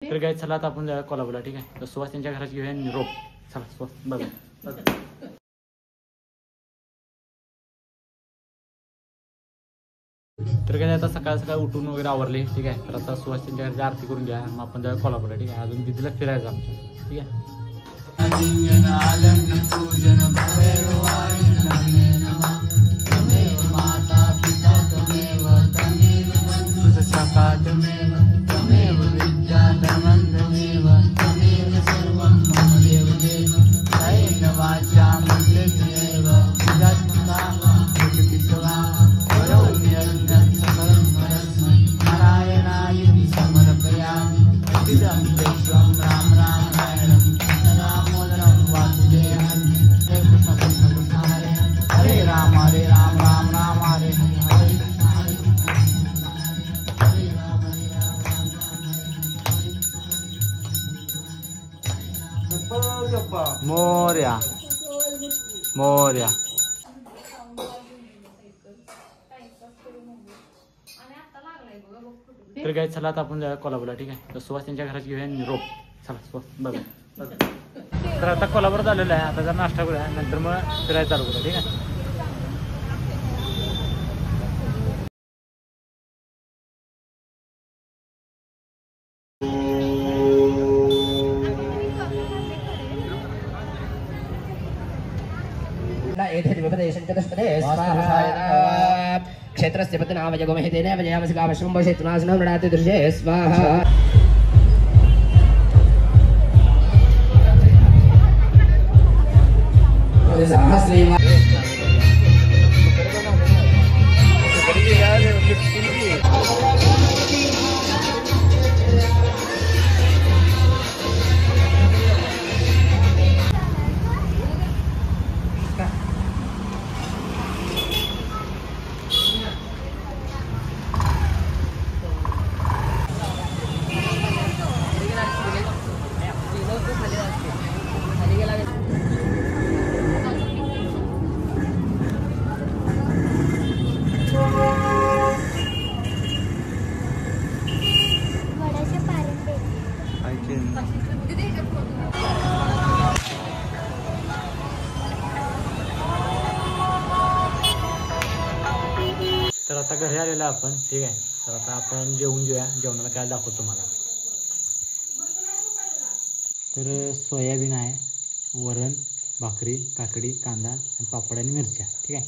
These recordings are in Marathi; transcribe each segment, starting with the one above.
तर काय चला आता आपण जाऊया कोल्हापूरला. ठीक आहे, तर सुहास त्यांच्या घरात घेऊया निरोप. चला सुहास बघा. तर काय आता सकाळ सकाळ उठून वगैरे आवरले. ठीक आहे, तर आता सुहास त्यांच्या घरची आरती करून घ्या, मग आपण जाऊया कोल्हापूरला. ठीक आहे, अजून दिदीला फिरायचं आमच्या. ठीक आहे. मोर्या मोर्या. तर काय चला आता आपण जाऊया कोल्हापूरला. ठीक आहे, तर सुहास त्यांच्या घरात घेऊया निरोप. चला सुहास बघा. तर आता कोल्हापूर आलेलं आहे, आता जर नाश्ता करूया, नंतर मग फिरायला चालू करूया. ठीक आहे. क्षेत्रस्य पतनावयगोमहितेन वजयामसि कामश्रमं वशेतुनासनं नृणाति दृशे स्वाहा. तर आता घरी आलेलो आपण. ठीक आहे, तर आता आपण जेवून घेऊया. जेवणाला काय दाखवतो तुम्हाला. तर सोयाबीन आहे, वरण, भाकरी, काकडी, कांदा आणि पापड आणि मिरच्या. ठीक आहे.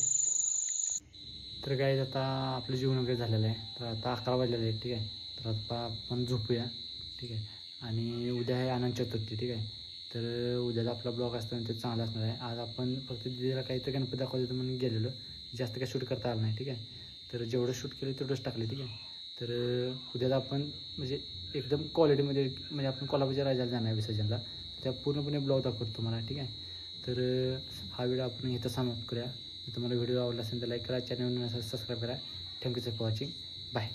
तर काय आता आपलं जेवण वगैरे झालेलं आहे. तर आता 11 वाजलेले आहेत. ठीक आहे, तर आता आपण झोपूया. ठीक आहे, आणि उद्या आहे अनंत चतुर्थी. ठीक आहे, तर उद्याचा आपला ब्लॉग असताना ते चांगला असणार आहे. आज आपण फक्त दिदीला काहीतरी गणपती दाखवायचं म्हणून गेलेलो, जास्त काही शूट करता आलं नाही. ठीक आहे, तर जेवढं शूट केलं तेवढंच टाकले. ठीक आहे, तर उद्याला आपण म्हणजे एकदम क्वालिटीमध्ये म्हणजे आपण कोल्हापूरच्या राजाला जाणार आहे विसर्जनला, त्या पूर्णपणे ब्लॉग दाखवतो तुम्हाला. ठीक आहे, तर हा व्हिडिओ आपण इथं समाप्त करूया. जर तुम्हाला व्हिडिओ आवडला असेल तर लाईक करा, चॅनल सबस्क्राईब करा. Thank you for watching. बाय.